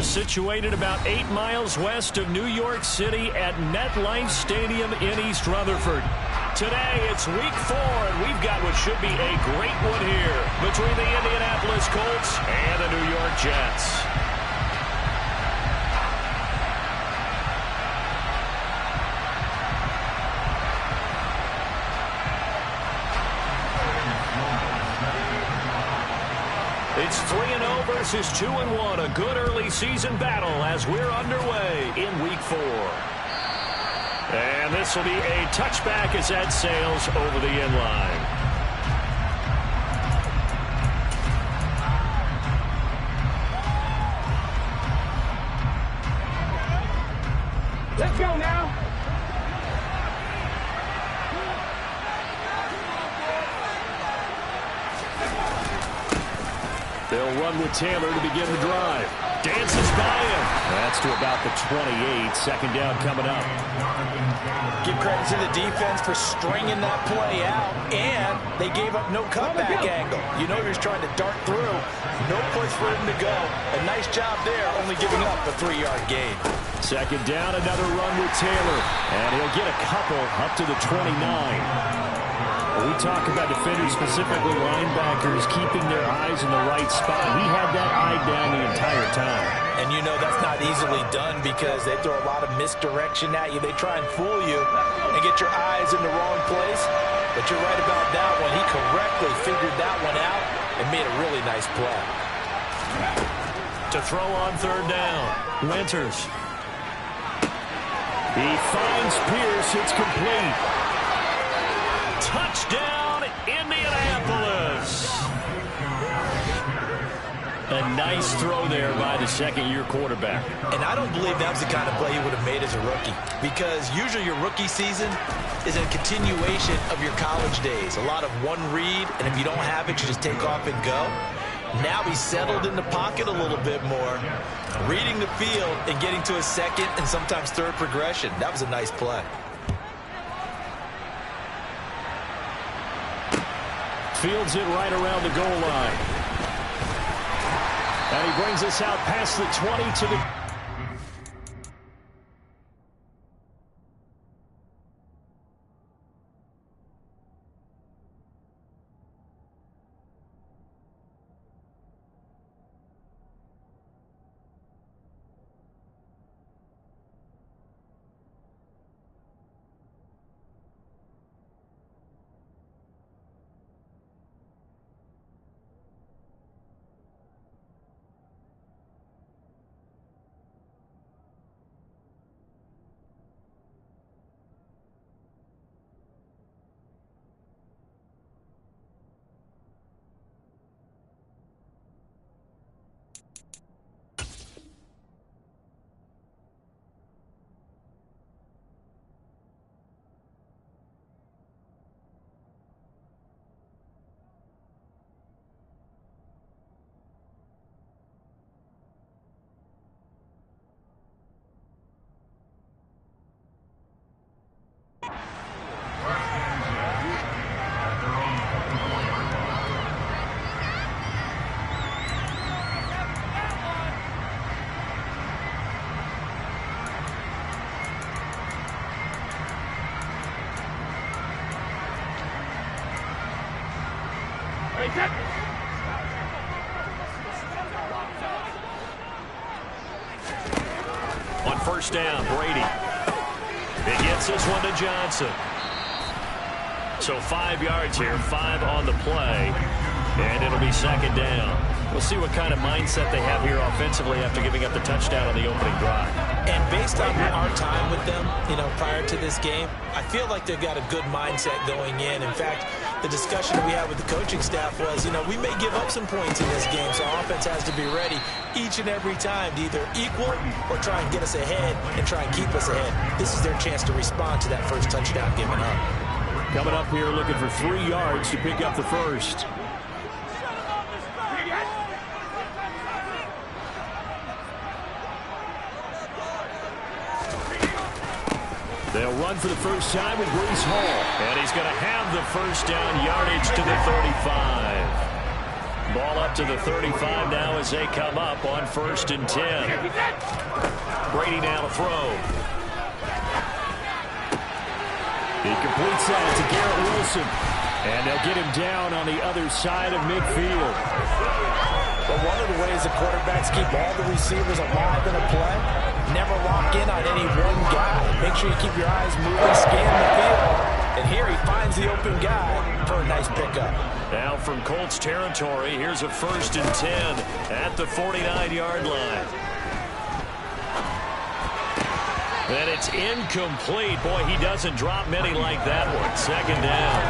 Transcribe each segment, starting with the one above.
is situated about 8 miles west of New York City at MetLife Stadium in East Rutherford. Today, it's week 4, and we've got what should be a great one here between the Indianapolis Colts and the New York Jets. It's 3-0 versus 2-1, a good early season battle as we're underway in week 4. And this will be a touchback as that sails over the end line. Let's go now. They'll run with Taylor to begin the drive. Dances by him. That's to about the 28. Second down coming up. Give credit to the defense for stringing that play out, and they gave up no cutback angle. You know he was trying to dart through. No place for him to go. A nice job there, only giving up a 3-yard gain. Second down, another run with Taylor. And he'll get a couple up to the 29. We talk about defenders, specifically linebackers, keeping their eyes in the right spot. He had that eye down the entire time. And you know that's not easily done because they throw a lot of misdirection at you. They try and fool you and get your eyes in the wrong place. But you're right about that one. He correctly figured that one out and made a really nice play. To throw on third down, Winters. He finds Pierce. It's complete. Touchdown, Indianapolis. A nice throw there by the second-year quarterback. And I don't believe that was the kind of play he would have made as a rookie, because usually your rookie season is a continuation of your college days. A lot of one read, and if you don't have it, you just take off and go. Now he's settled in the pocket a little bit more, reading the field and getting to a second and sometimes third progression. That was a nice play. Fields it right around the goal line. And he brings us out past the 20 to the... On first down, Brady. He gets this one to Johnson. So 5 yards here, 5 on the play, and it'll be second down. We'll see what kind of mindset they have here offensively after giving up the touchdown on the opening drive. And based on our time with them, you know, prior to this game, I feel like they've got a good mindset going in. In fact, the discussion we had with the coaching staff was, you know, we may give up some points in this game, so our offense has to be ready each and every time to either equal or try and get us ahead and try and keep us ahead. This is their chance to respond to that first touchdown given up. Coming up here looking for 3 yards to pick up the first. They'll run for the first time with Breece Hall. And he's going to have the first down yardage to the 35. Ball up to the 35 now as they come up on 1st and 10. Brady now to throw. He completes that to Garrett Wilson. And they'll get him down on the other side of midfield. But one of the ways the quarterbacks keep all the receivers alive in a play, never lock in on any one guy. Make sure you keep your eyes moving, scan the field. And here he finds the open guy for a nice pickup. Now from Colts territory, here's a 1st and 10 at the 49-yard line. And it's incomplete. Boy, he doesn't drop many like that one. 2nd down.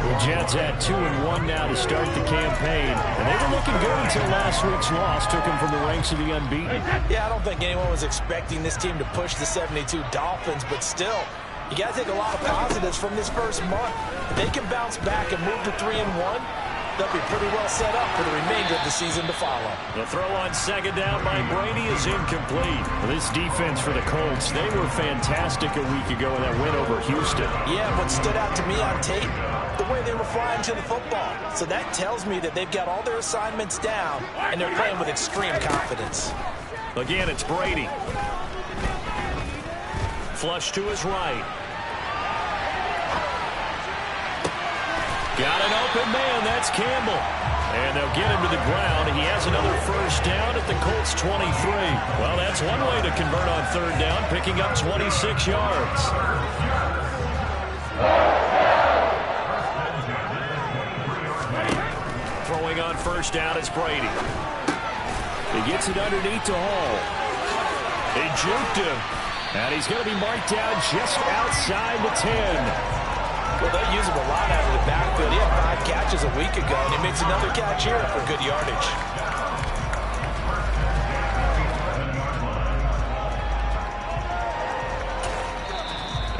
The Jets at 2-1 now to start the campaign. And they were looking good until last week's loss took them from the ranks of the unbeaten. Yeah, I don't think anyone was expecting this team to push the 72 Dolphins, but still, you got to take a lot of positives from this first month. If they can bounce back and move to 3-1, they'll be pretty well set up for the remainder of the season to follow. The throw on 2nd down by Brady is incomplete. Well, this defense for the Colts, they were fantastic a week ago in that win over Houston. Yeah, what stood out to me on tape, the way they were flying to the football. So that tells me that they've got all their assignments down, and they're playing with extreme confidence. Again, it's Brady. Flush to his right. Got an open man. That's Campbell. And they'll get him to the ground. He has another 1st down at the Colts 23. Well, that's one way to convert on 3rd down, picking up 26 yards. Throwing on 1st down, it's Brady. He gets it underneath to Hall. He juked him. And he's going to be marked down just outside the 10. Well, they use him a lot out of the backfield. He had 5 catches a week ago, and he makes another catch here for good yardage.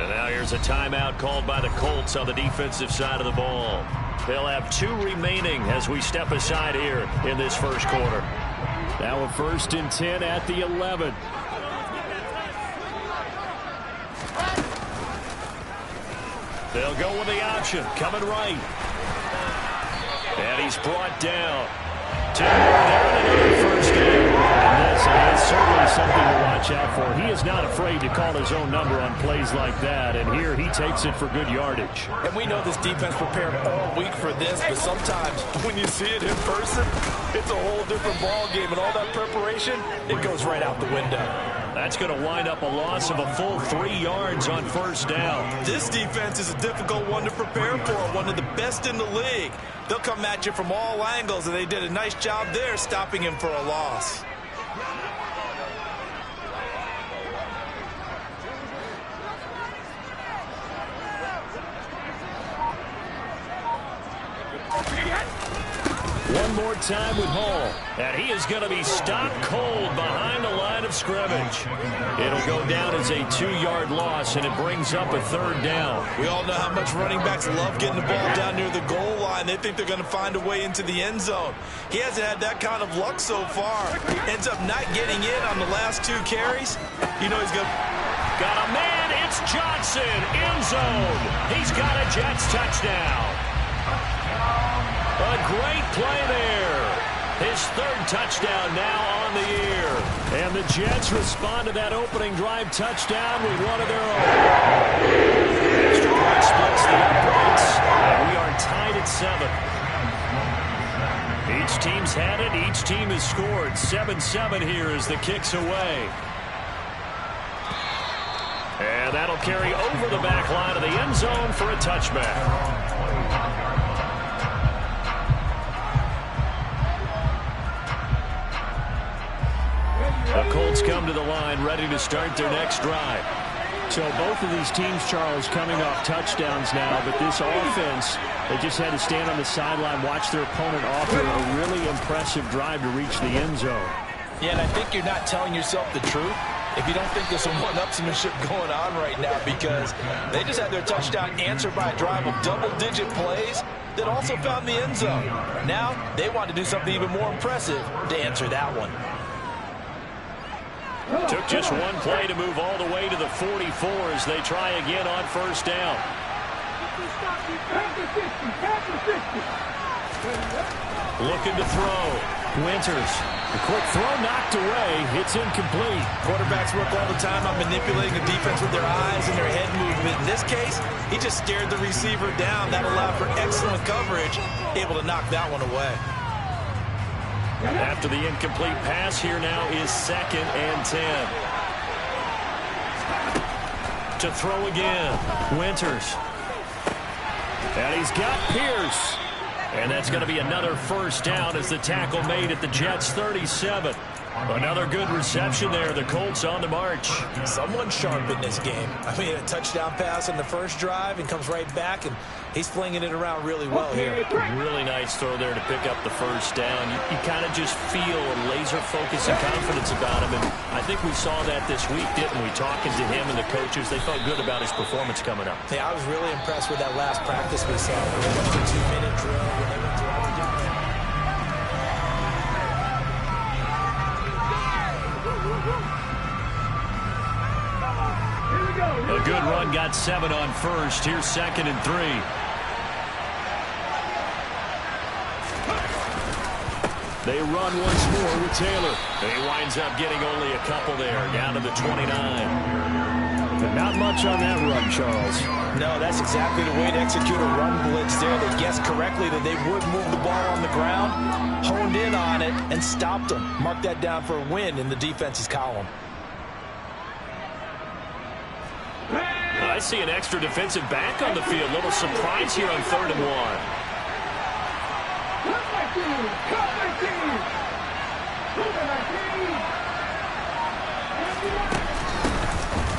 And now here's a timeout called by the Colts on the defensive side of the ball. They'll have 2 remaining as we step aside here in this first quarter. Now a 1st and 10 at the 11. They'll go with the option, coming right. And he's brought down. 2 more down, another 1st down. And this is certainly something to watch out for. He is not afraid to call his own number on plays like that. And here he takes it for good yardage. And we know this defense prepared all week for this, but sometimes when you see it in person, it's a whole different ball game. And all that preparation, it goes right out the window. That's going to wind up a loss of a full 3 yards on 1st down. This defense is a difficult one to prepare for, one of the best in the league. They'll come at you from all angles, and they did a nice job there stopping him for a loss. One more time with Hall. And he is going to be stopped cold behind the line of scrimmage. It'll go down as a 2-yard loss, and it brings up a 3rd down. We all know how much running backs love getting the ball down near the goal line. They think they're going to find a way into the end zone. He hasn't had that kind of luck so far. Ends up not getting in on the last 2 carries. You know he's going to... Got a man. It's Johnson. End zone. He's got a Jets touchdown. A great play there. His 3rd touchdown now on the year. And the Jets respond to that opening drive touchdown with one of their own. Extra point splits the uprights, and we are tied at 7. Each team's had it. Each team has scored. 7-7 here as the kick's away. And that'll carry over the back line of the end zone for a touchback. The Colts come to the line ready to start their next drive. So both of these teams, Charles, coming off touchdowns now, but this offense, they just had to stand on the sideline, watch their opponent offer a really impressive drive to reach the end zone. Yeah, and I think you're not telling yourself the truth if you don't think there's some one-upsmanship going on right now, because they just had their touchdown answered by a drive of double-digit plays that also found the end zone. Now they want to do something even more impressive to answer that one. Took just one play to move all the way to the 44 as they try again on 1st down. Looking to throw. Winters. The quick throw knocked away. It's incomplete. Quarterbacks work all the time on manipulating the defense with their eyes and their head movement. In this case, he just stared the receiver down. That allowed for excellent coverage, able to knock that one away. After the incomplete pass, here now is 2nd and 10. To throw again. Winters. And he's got Pierce. And that's going to be another first down as the tackle made at the Jets' 37. Another good reception there. The Colts on the march. Someone sharp in this game. I mean, a touchdown pass on the first drive and comes right back, and he's flinging it around really well here. Really nice throw there to pick up the first down. You kind of just feel a laser focus and confidence about him, and I think we saw that this week, didn't we? Talking to him and the coaches, they felt good about his performance coming up. Yeah, I was really impressed with that last practice we saw. They went to a 2-minute drill when they went to all the different. A good run, got 7 on first. Here's 2nd and 3. They run once more with Taylor. He winds up getting only a couple there, down to the 29. But not much on that run, Charles. No, that's exactly the way to execute a run blitz there. They guessed correctly that they would move the ball on the ground, honed in on it, and stopped them. Mark that down for a win in the defense's column. I see an extra defensive back on the field. Little surprise here on 3rd and 1.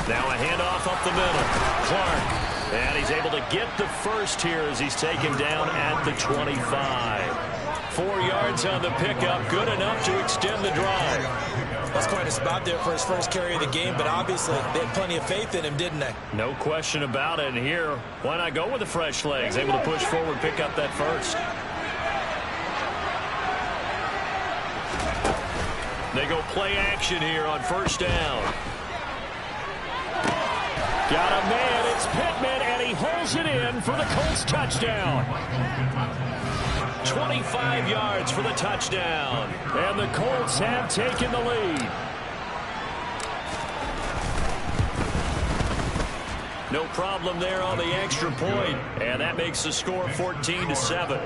Now a handoff up the middle. Clark. And he's able to get the first here as he's taken down at the 25. 4 yards on the pickup. Good enough to extend the drive. That's quite a spot there for his first carry of the game, but obviously they had plenty of faith in him, didn't they? No question about it. And here, why not go with the fresh legs? Able to push forward, pick up that first. They go play action here on 1st down. Got a man, it's Pittman, and he holds it in for the Colts touchdown. 25 yards for the touchdown. And the Colts have taken the lead. No problem there on the extra point. And that makes the score 14-7.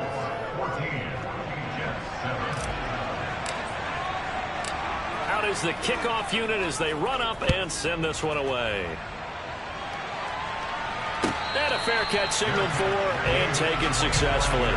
Out is the kickoff unit as they run up and send this one away. And a fair catch signaled for and taken successfully.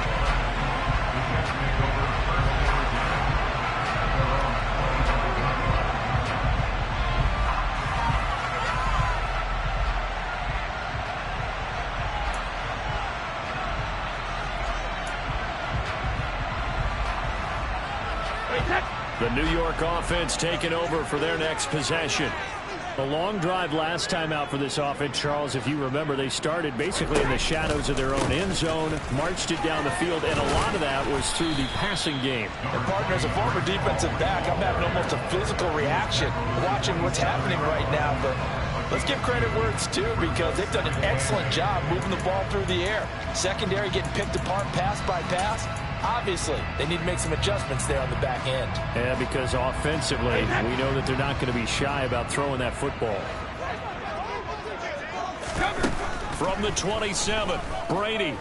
The New York offense taking over for their next possession. A long drive last time out for this offense, Charles. If you remember, they started basically in the shadows of their own end zone, marched it down the field, and a lot of that was through the passing game. And partner, as a former defensive back, I'm having almost a physical reaction watching what's happening right now. But let's give credit where it's due, because they've done an excellent job moving the ball through the air. Secondary getting picked apart pass by pass. Obviously, they need to make some adjustments there on the back end. Yeah, because offensively, we know that they're not going to be shy about throwing that football. From the 27, Brady.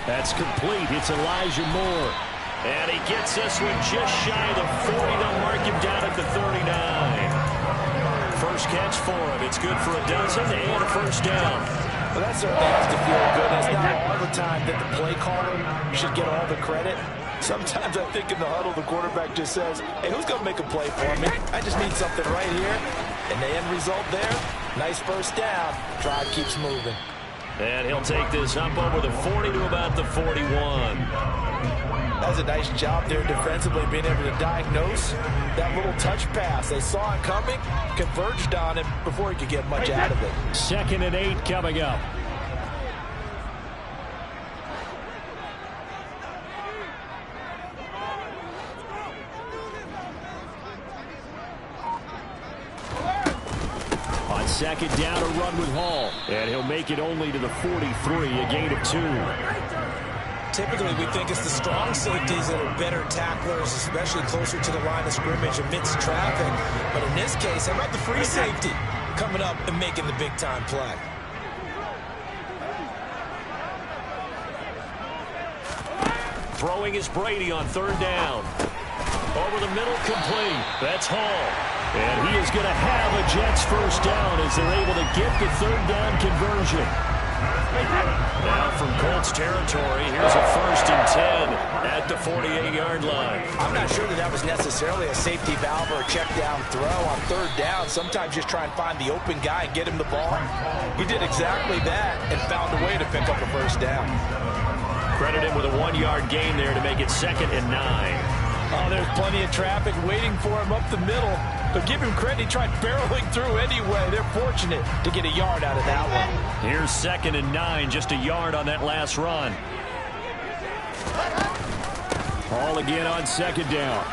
That's complete. It's Elijah Moore. And he gets this one just shy of the 40. They'll mark him down at the 39. First catch for him. It's good for a dozen and a first down. Well, that certainly has to feel good. It's not all the time that the play caller should get all the credit. Sometimes I think in the huddle, the quarterback just says, hey, who's going to make a play for me? I just need something right here. And the end result there, nice first down. Drive keeps moving. And he'll take this up over the 40 to about the 41. That was a nice job there defensively, being able to diagnose that little touch pass. They saw it coming, converged on him before he could get much out of it. 2nd and 8 coming up. On 2nd down, a run with Hall. And he'll make it only to the 43, a gain of 2. typically we think it's the strong safeties that are better tacklers, especially closer to the line of scrimmage amidst traffic. But in this case, how about the free safety coming up and making the big-time play? Throwing is Brady on third down. Over the middle, complete. That's Hall. And he is going to have a Jets first down as they're able to get the third down conversion. Now from Colts territory, here's a 1st and 10 at the 48-yard line. I'm not sure that was necessarily a safety valve or a check down throw on third down. Sometimes just try and find the open guy and get him the ball. He did exactly that and found a way to pick up a first down. Credit him with a 1-yard gain there to make it 2nd and 9. Oh, there's plenty of traffic waiting for him up the middle. But give him credit, he tried barreling through anyway. They're fortunate to get a yard out of that one. Here's 2nd and 9, just a yard on that last run. Hall again on 2nd down.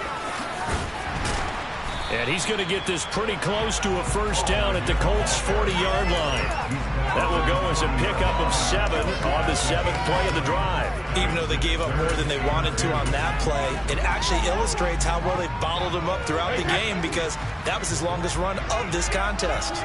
And he's going to get this pretty close to a first down at the Colts' 40-yard line. That will go as a pickup of 7 on the 7th play of the drive. Even though they gave up more than they wanted to on that play, it actually illustrates how well they bottled him up throughout the game because that was his longest run of this contest.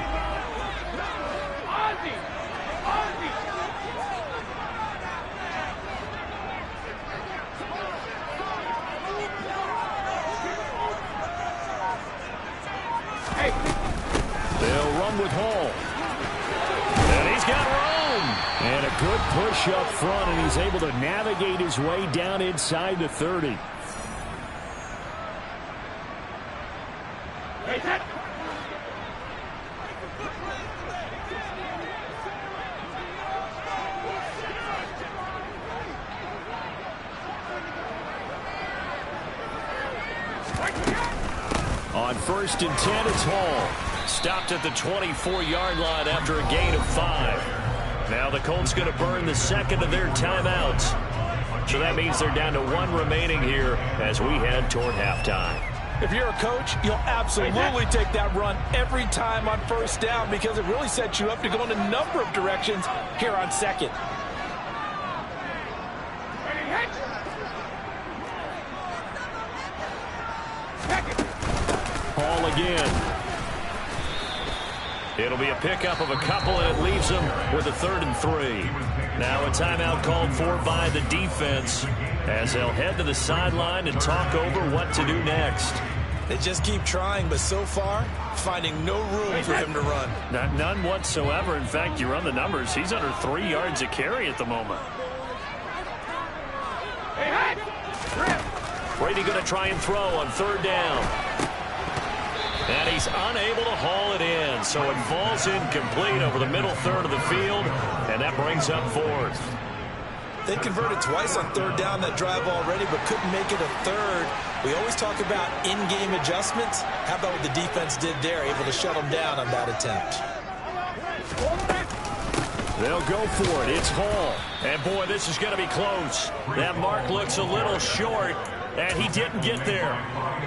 They'll run with Hall. And he's got room. And a good push up front, and he's able to navigate his way down inside the 30. On 1st and 10, it's Hall. Stopped at the 24-yard line after a gain of 5. Now the Colts going to burn the 2nd of their timeouts. So that means they're down to 1 remaining here as we head toward halftime. If you're a coach, you'll absolutely take that run every time on first down because it really sets you up to go in a number of directions here on 2nd. Hall again. It'll be a pickup of a couple, and it leaves them with a 3rd and 3. Now a timeout called for by the defense as they'll head to the sideline and talk over what to do next. They just keep trying, but so far, finding no room for him to run. None whatsoever. In fact, you run the numbers. He's under 3 yards a carry at the moment. Brady going to try and throw on 3rd down. And he's unable to haul it in, so it falls incomplete over the middle 3rd of the field, and that brings up 4th. They converted twice on 3rd down that drive already, but couldn't make it a 3rd. We always talk about in-game adjustments. How about what the defense did there, able to shut them down on that attempt? They'll go for it. It's Hall. And, boy, this is going to be close. That mark looks a little short, and he didn't get there.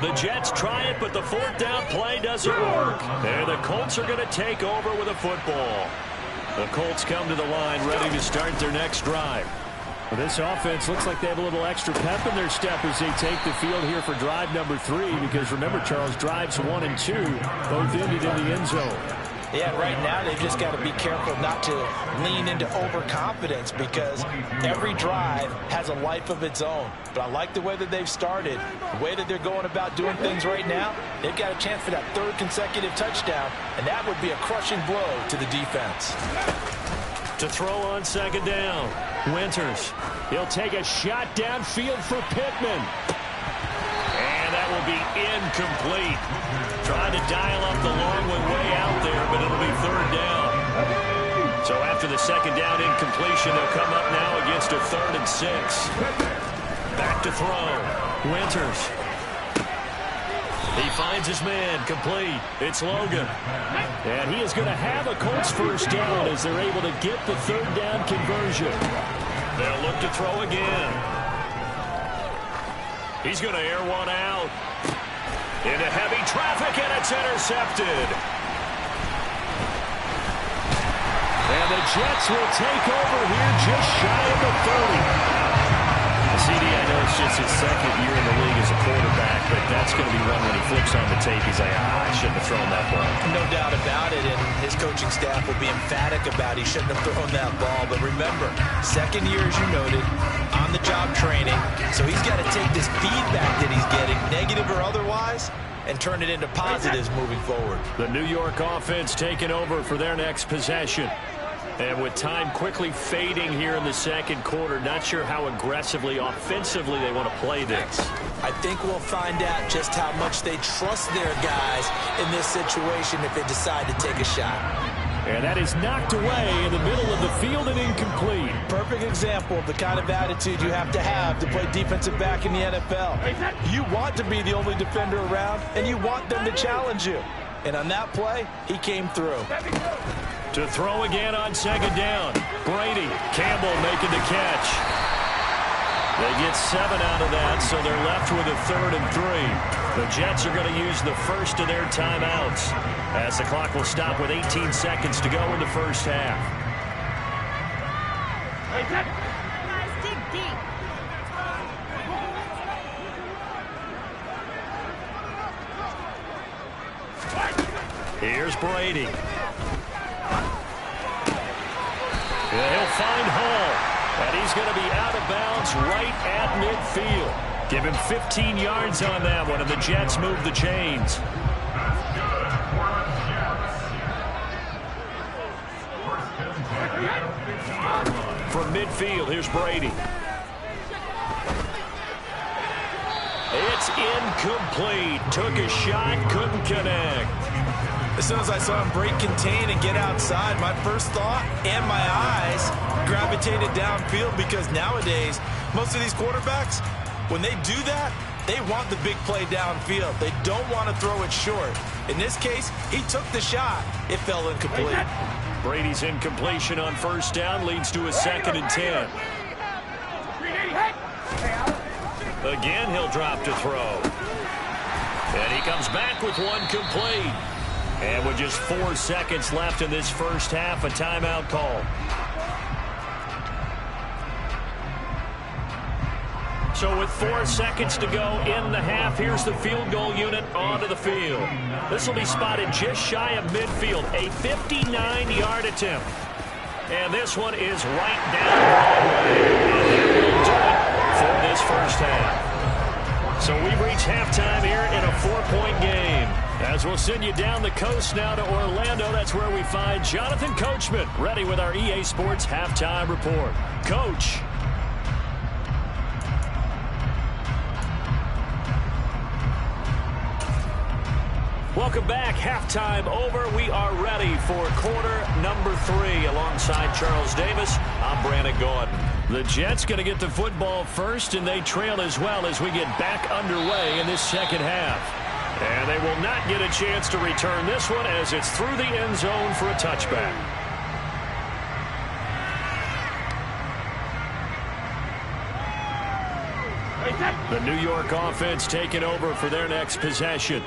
The Jets try it, but the 4th down play doesn't work. And the Colts are going to take over with a football. The Colts come to the line ready to start their next drive. Well, this offense looks like they have a little extra pep in their step as they take the field here for drive number 3 because, remember, Charles, drives 1 and 2 both ended in the end zone. Yeah, right now they've just got to be careful not to lean into overconfidence because every drive has a life of its own. But I like the way that they've started, the way that they're going about doing things right now. They've got a chance for that 3rd consecutive touchdown, and that would be a crushing blow to the defense. To throw on 2nd down, Winters. He'll take a shot downfield for Pittman. And that will be incomplete. Trying to dial up the long one way out there, but it'll be 3rd down. So after the 2nd down incompletion, they'll come up now against a 3rd and 6. Back to throw. Winters. He finds his man, complete. It's Logan. And he is going to have a Colts first down as they're able to get the 3rd down conversion. They'll look to throw again. He's going to air one out. Into heavy traffic, and it's intercepted. And the Jets will take over here just shy of the 30. CD, I know it's just his second year in the league as a quarterback, but that's going to be one when he flips on the tape. He's like, I shouldn't have thrown that ball. No doubt about it, and his coaching staff will be emphatic about he shouldn't have thrown that ball. But remember, second year, as you noted, on-the-job training, so he's got to take this feedback that he's getting, negative or otherwise, and turn it into positives moving forward. The New York offense taking over for their next possession. And with time quickly fading here in the second quarter, not sure how aggressively, offensively they want to play this. I think we'll find out just how much they trust their guys in this situation if they decide to take a shot. And that is knocked away in the middle of the field and incomplete. Perfect example of the kind of attitude you have to play defensive back in the NFL. You want to be the only defender around, and you want them to challenge you. And on that play, he came through. To throw again on second down. Brady, Campbell making the catch. They get 7 out of that, so they're left with a 3rd and 3. The Jets are going to use the first of their timeouts, as the clock will stop with 18 seconds to go in the first half. Here's Brady. He'll find Hall, and he's going to be out of bounds right at midfield. Give him 15 yards on that one, and the Jets move the chains. From midfield, here's Brady. It's incomplete. Took a shot, couldn't connect. As soon as I saw him break contain and get outside, my first thought and my eyes gravitated downfield, because nowadays, most of these quarterbacks, when they do that, they want the big play downfield. They don't want to throw it short. In this case, he took the shot. It fell incomplete. Brady's incompletion on first down leads to a 2nd and 10. Again, he'll drop to throw. And he comes back with one complete. And with just 4 seconds left in this first half, a timeout call. So with 4 seconds to go in the half, here's the field goal unit onto the field. This will be spotted just shy of midfield, a 59-yard attempt. And this one is right down Broadway. And that will do it for this first half. So we've reached halftime here in a 4-point game. As we'll send you down the coast now to Orlando, that's where we find Jonathan Coachman, ready with our EA Sports Halftime Report. Coach. Welcome back. Halftime over. We are ready for quarter number 3. Alongside Charles Davis, I'm Brandon Gordon. The Jets going to get the football first, and they trail as well as we get back underway in this second half. And they will not get a chance to return this one, as it's through the end zone for a touchback. The New York offense taking over for their next possession.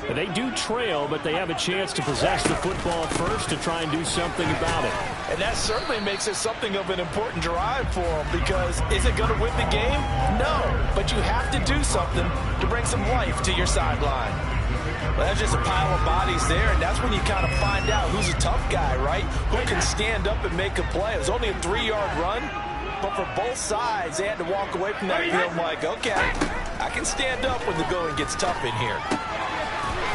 They do trail, but they have a chance to possess the football first to try and do something about it. And that certainly makes it something of an important drive for them, because is it going to win the game? No, but you have to do something to bring some life to your sideline. Well, that's just a pile of bodies there, and that's when you kind of find out who's a tough guy, right? Who can stand up and make a play. It was only a 3-yard run, but for both sides, they had to walk away from that field like, okay, I can stand up when the going gets tough in here.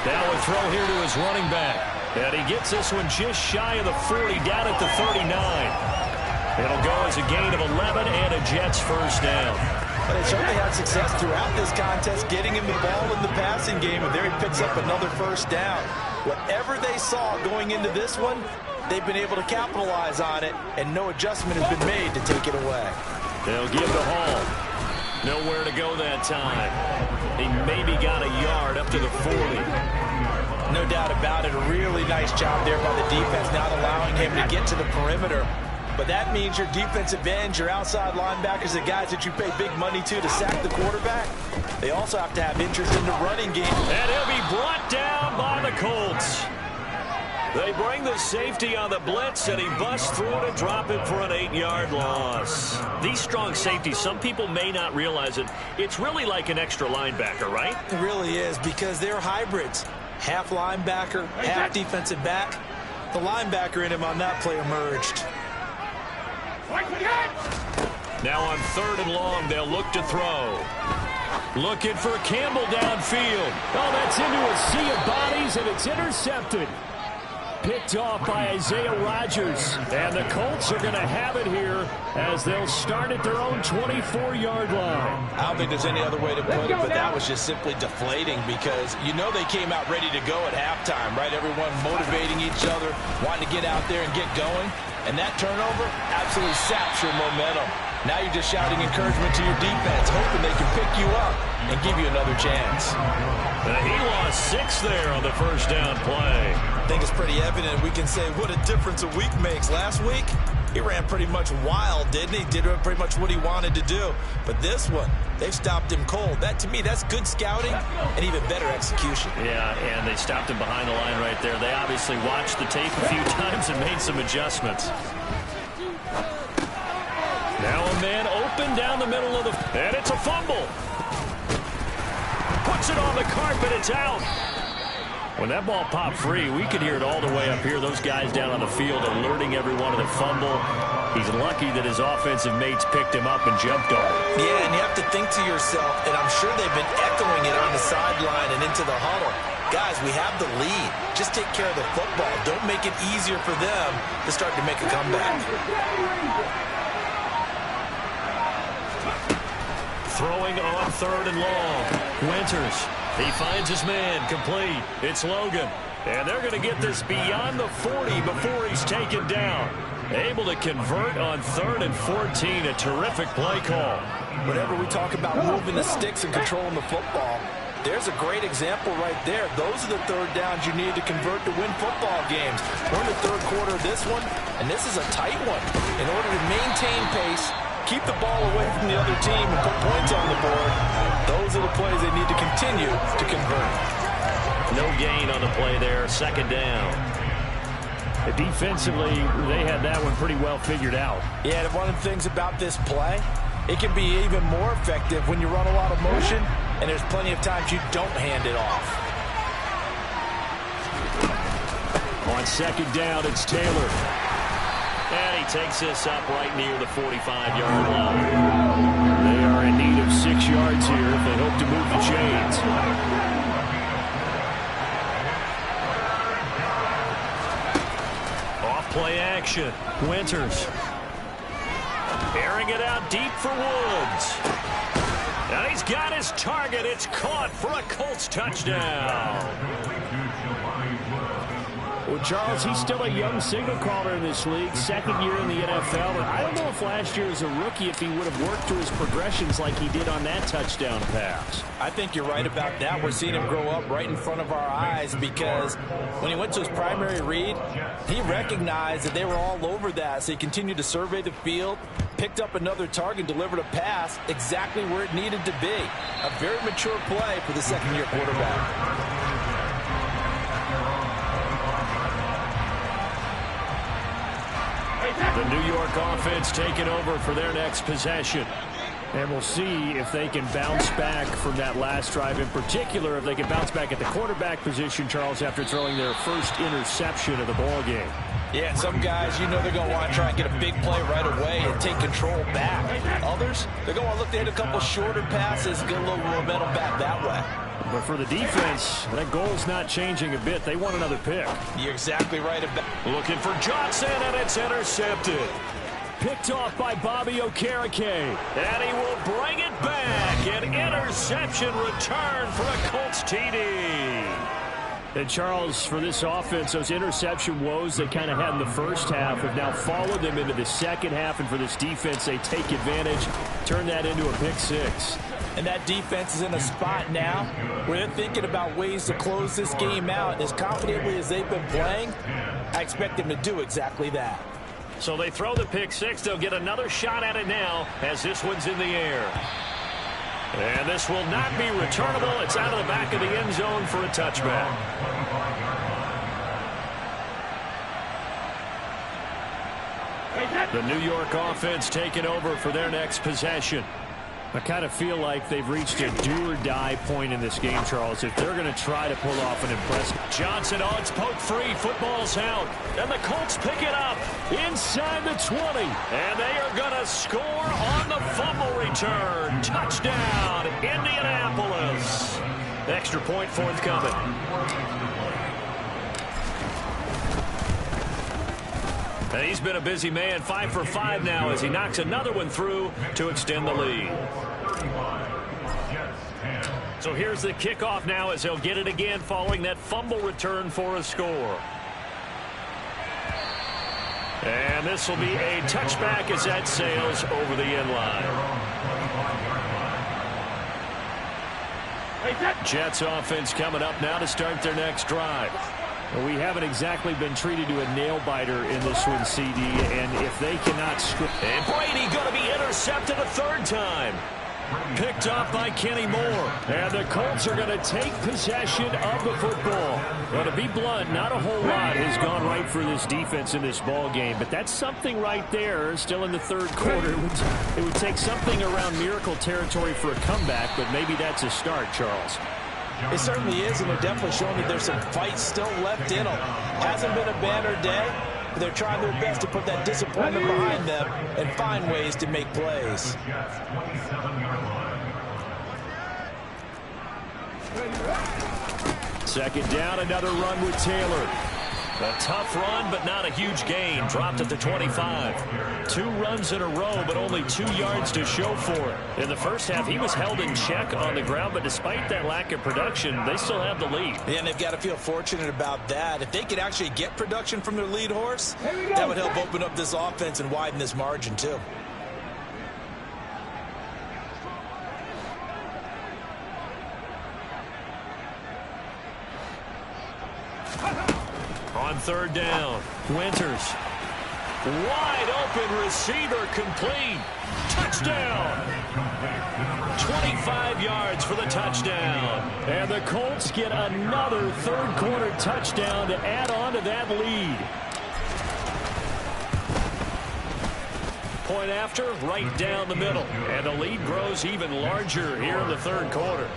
Now a throw here to his running back. And he gets this one just shy of the 40, down at the 39. It'll go as a gain of 11 and a Jets first down. But they certainly had success throughout this contest, getting him the ball in the passing game, and there he picks up another first down. Whatever they saw going into this one, they've been able to capitalize on it, and no adjustment has been made to take it away. They'll give the Hall. Nowhere to go that time. He maybe got a yard up to the 40. No doubt about it. A really nice job there by the defense, not allowing him to get to the perimeter. But that means your defensive ends, your outside linebackers, the guys that you pay big money to sack the quarterback, they also have to have interest in the running game. And he'll be brought down by the Colts. They bring the safety on the blitz, and he busts through to drop it for an 8-yard loss. These strong safeties, some people may not realize it. It's really like an extra linebacker, right? It really is, because they're hybrids. Half linebacker, half defensive back. The linebacker in him on that play emerged. Now on 3rd and long, they'll look to throw. Looking for Campbell downfield. Oh, that's into a sea of bodies, and it's intercepted. Picked off by Isaiah Rodgers. And the Colts are going to have it here as they'll start at their own 24-yard line. I don't think there's any other way to put it, but that was just simply deflating because you know they came out ready to go at halftime, right? Everyone motivating each other, wanting to get out there and get going. And that turnover absolutely saps your momentum. Now you're just shouting encouragement to your defense, hoping they can pick you up and give you another chance. He lost 6 there on the first down play. I think it's pretty evident we can say what a difference a week makes. Last week, he ran pretty much wild, didn't he? Did pretty much what he wanted to do. But this one, they've stopped him cold. That, to me, that's good scouting and even better execution. Yeah, and they stopped him behind the line right there. They obviously watched the tape a few times and made some adjustments. Now a man open down the middle of the... And it's a fumble. Puts it on the carpet. It's out. When that ball popped free, we could hear it all the way up here. Those guys down on the field alerting everyone of the fumble. He's lucky that his offensive mates picked him up and jumped on it. Yeah, and you have to think to yourself, and I'm sure they've been echoing it on the sideline and into the huddle. Guys, we have the lead. Just take care of the football. Don't make it easier for them to start to make a comeback. Throwing on 3rd and long. Winters. He finds his man. Complete. It's Logan. And they're going to get this beyond the 40 before he's taken down. Able to convert on 3rd and 14. A terrific play call. Whenever we talk about moving the sticks and controlling the football, there's a great example right there. Those are the 3rd downs you need to convert to win football games. We're in the 3rd quarter of this one, and this is a tight one. In order to maintain pace, keep the ball away from the other team and put points on the board, those are the plays they need to continue to convert. No gain on the play there. 2nd down. Defensively, they had that one pretty well figured out. Yeah, and one of the things about this play, it can be even more effective when you run a lot of motion, and there's plenty of times you don't hand it off. On 2nd down, it's Taylor. And he takes this up right near the 45-yard line. They are in need of 6 yards here if they hope to move the chains. Off-play action. Winters. Airing it out deep for Woods. And he's got his target. It's caught for a Colts touchdown. Well, Charles, he's still a young signal caller in this league, 2nd year in the NFL. And I don't know if last year as a rookie, if he would have worked through his progressions like he did on that touchdown pass. I think you're right about that. We're seeing him grow up right in front of our eyes because when he went to his primary read, he recognized that they were all over that. So he continued to survey the field, picked up another target, delivered a pass exactly where it needed to be. A very mature play for the 2nd-year quarterback. The New York offense taking over for their next possession. And we'll see if they can bounce back from that last drive. In particular, if they can bounce back at the quarterback position, Charles, after throwing their first interception of the ball game. Yeah, some guys, you know they're going to want to try and get a big play right away and take control back. Others, they're going to want to look to hit a couple shorter passes, get a little momentum back that way. But for the defense, that goal's not changing a bit. They want another pick. You're exactly right about. Looking for Johnson, and it's intercepted. Picked off by Bobby Okereke. And he will bring it back. An interception return for a Colts TD. And Charles, for this offense, those interception woes they kind of had in the first half have now followed them into the second half. And for this defense, they take advantage, turn that into a pick 6. And that defense is in a spot now where they're thinking about ways to close this game out. As confidently as they've been playing, I expect them to do exactly that. So they throw the pick 6. They'll get another shot at it now as this one's in the air. And this will not be returnable. It's out of the back of the end zone for a touchback. The New York offense taking over for their next possession. I kind of feel like they've reached a do-or-die point in this game, Charles, if they're going to try to pull off an impressive. Johnson, oh, it's poked free. Football's out. And the Colts pick it up inside the 20. And they are going to score on the fumble return. Touchdown, Indianapolis. Extra point forthcoming. And he's been a busy man, 5 for 5 now as he knocks another one through to extend the lead. So here's the kickoff now as they'll get it again following that fumble return for a score. And this will be a touchback as that sails over the end line. Jets offense coming up now to start their next drive. Well, we haven't exactly been treated to a nail-biter in this one, CD, and if they cannot score... And Brady going to be intercepted a third time. Picked off by Kenny Moore. And the Colts are going to take possession of the football. Well, to be blunt, not a whole lot has gone right for this defense in this ball game, but that's something right there. Still in the third quarter. It would take something around miracle territory for a comeback, but maybe that's a start, Charles. It certainly is, and they're definitely showing that there's some fight still left in them. Hasn't been a banner day, but they're trying their best to put that disappointment behind them and find ways to make plays. Second down, another run with Taylor. A tough run, but not a huge gain. Dropped at the 25. 2 runs in a row, but only 2 yards to show for it. In the first half, he was held in check on the ground, but despite that lack of production, they still have the lead. Yeah, and they've got to feel fortunate about that. If they could actually get production from their lead horse, that would help open up this offense and widen this margin, too. On third down, Winters. Wide open receiver complete. Touchdown. 25 yards for the touchdown. And the Colts get another third quarter touchdown to add on to that lead. Point after, right down the middle. And the lead grows even larger here in the third quarter.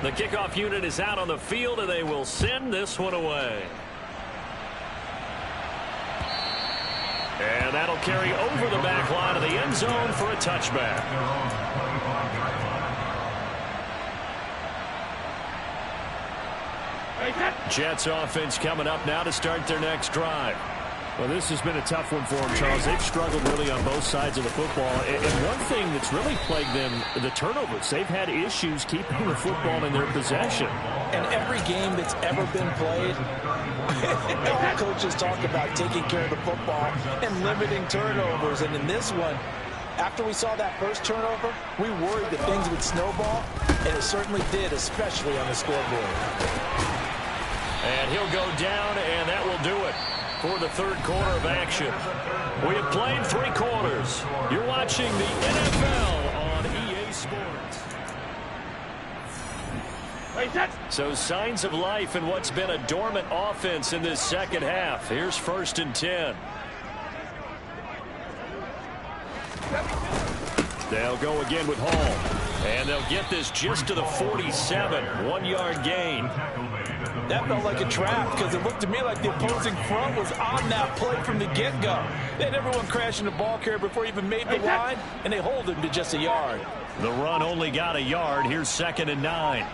The kickoff unit is out on the field, and they will send this one away. And that'll carry over the back line of the end zone for a touchback. Jets offense coming up now to start their next drive. Well, this has been a tough one for them, Charles. They've struggled really on both sides of the football. And one thing that's really plagued them, the turnovers. They've had issues keeping the football in their possession. And every game that's ever been played, all coaches talk about taking care of the football and limiting turnovers. And in this one, after we saw that first turnover, we worried that things would snowball, and it certainly did, especially on the scoreboard. And he'll go down, and that will do it for the third quarter of action. We have played 3 quarters. You're watching the NFL on EA Sports. So signs of life in what's been a dormant offense in this second half. Here's 1st and 10. They'll go again with Hall. And they'll get this just to the 47. 1-yard gain. That felt like a trap because it looked to me like the opposing front was on that play from the get-go. They had everyone crashing the ball carrier before he even made the line, and they hold him to just a yard. The run only got a yard. Here's 2nd and 9.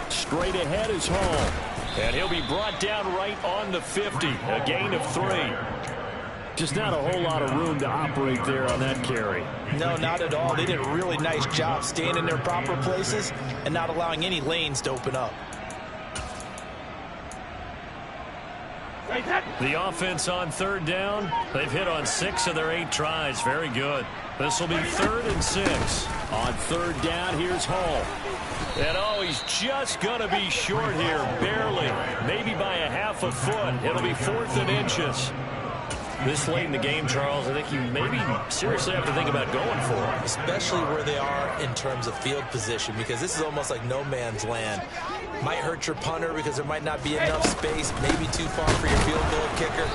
Straight ahead is Hall. And he'll be brought down right on the 50. A gain of 3. Just not a whole lot of room to operate there on that carry. No, not at all. They did a really nice job staying in their proper places and not allowing any lanes to open up. The offense on third down. They've hit on 6 of their 8 tries. Very good. This will be 3rd and 6. On third down, here's Hall. And oh, he's just going to be short here. Barely. Maybe by a half a foot. It'll be 4th and inches. This late in the game, Charles, I think you maybe seriously have to think about going for it. Especially where they are in terms of field position, because this is almost like no man's land. Might hurt your punter because there might not be enough space, maybe too far for your field goal kicker.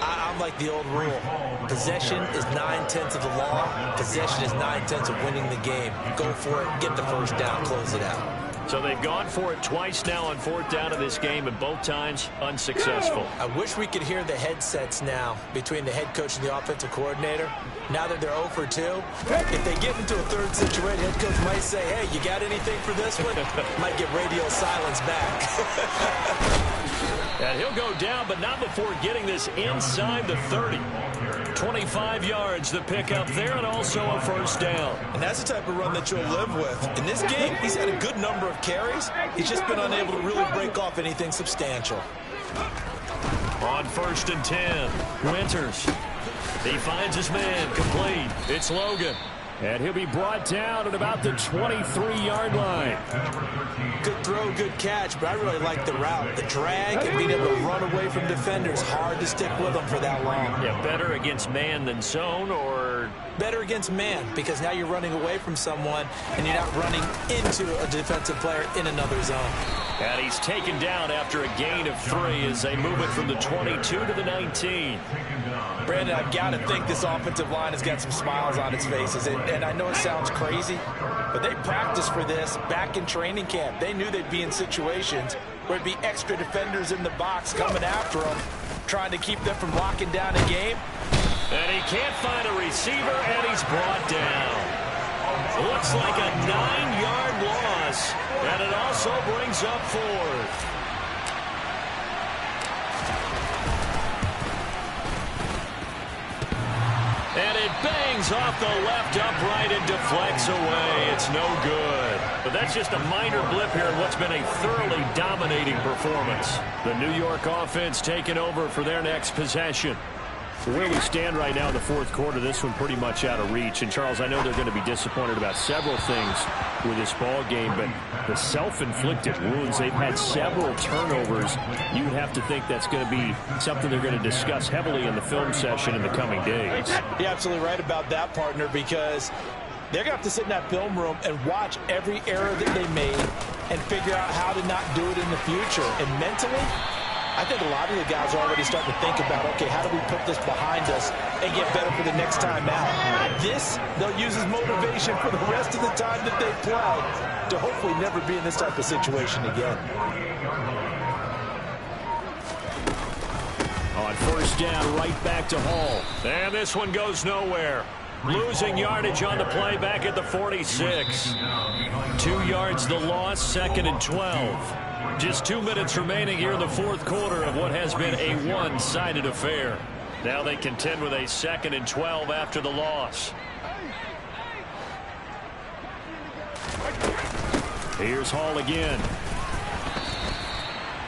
I'm like the old rule. Possession is 9/10 of the law. Possession is 9/10 of winning the game. Go for it, get the first down, close it out. So they've gone for it twice now on 4th down in this game, and both times unsuccessful. I wish we could hear the headsets now between the head coach and the offensive coordinator. Now that they're 0 for 2, if they get into a third situation, head coach might say, hey, you got anything for this one? Might get radio silence back. And he'll go down, but not before getting this inside the 30. 25 yards the pickup there, and also a first down. And that's the type of run that you'll live with. In this game, he's had a good number of carries. He's just been unable to really break off anything substantial. On 1st and 10, Winters. He finds his man, complete. It's Logan. And he'll be brought down at about the 23-yard line. Good throw, good catch, but I really like the route. The drag and being able to run away from defenders. Hard to stick with them for that long. Yeah, better against man than zone, or? Better against man, because now you're running away from someone and you're not running into a defensive player in another zone. And he's taken down after a gain of 3 as they move it from the 22 to the 19. Brandon, I've got to think this offensive line has got some smiles on its faces. And I know it sounds crazy, but they practiced for this back in training camp. They knew they'd be in situations where it'd be extra defenders in the box coming after them, trying to keep them from locking down a game. And he can't find a receiver, and he's brought down. Looks like a 9-yard loss, and it also brings up 4th. And it bangs off the left upright and deflects away. It's no good. But that's just a minor blip here in what's been a thoroughly dominating performance. The New York offense taking over for their next possession. Where we stand right now in the 4th quarter, this one pretty much out of reach. And, Charles, I know they're going to be disappointed about several things with this ball game, but the self-inflicted wounds, they've had several turnovers. You would have to think that's going to be something they're going to discuss heavily in the film session in the coming days. You're absolutely right about that, partner, because they're going to have to sit in that film room and watch every error that they made and figure out how to not do it in the future. And mentally, I think a lot of the guys are already starting to think about, okay, how do we put this behind us and get better for the next time out? This, they'll use as motivation for the rest of the time that they play to hopefully never be in this type of situation again. On 1st down, right back to Hall. And this one goes nowhere. Losing yardage on the play back at the 46. 2 yards the loss, 2nd and 12. Just 2 minutes remaining here in the 4th quarter of what has been a one-sided affair. Now they contend with a 2nd and 12 after the loss. Here's Hall again.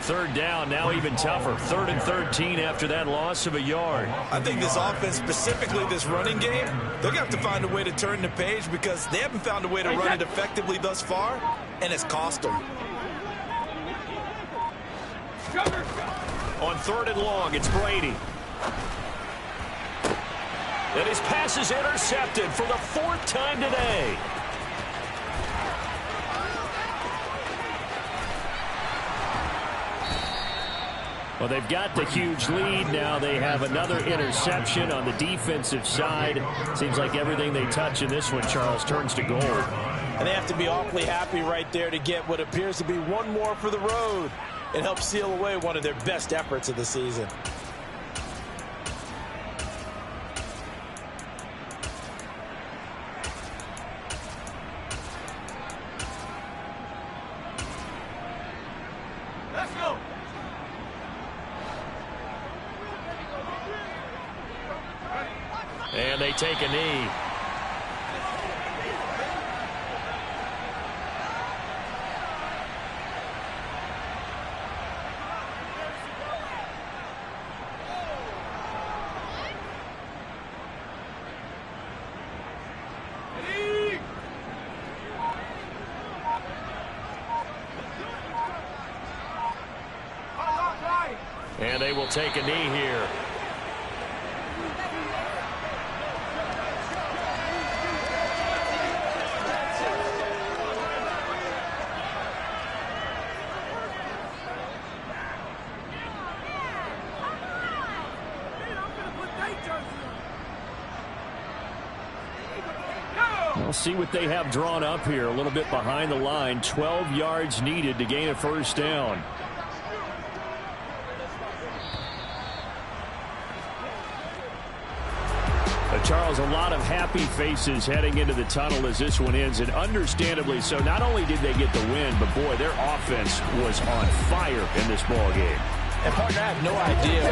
3rd down, now even tougher. 3rd and 13 after that loss of a yard. I think this offense, specifically this running game, they're going to have to find a way to turn the page because they haven't found a way to run it effectively thus far, and it's cost them. On 3rd and long, it's Brady. And his pass is intercepted for the 4th time today. Well, they've got the huge lead. Now they have another interception on the defensive side. Seems like everything they touch in this one, Charles, turns to gold. And they have to be awfully happy right there to get what appears to be one more for the road. It helps seal away one of their best efforts of the season. Let's go. And they take a knee. And they will take a knee here. We'll see what they have drawn up here. A little bit behind the line. 12 yards needed to gain a first down. Charles, a lot of happy faces heading into the tunnel as this one ends, and understandably so. Not only did they get the win, but boy, their offense was on fire in this ball game. And partner, I have no idea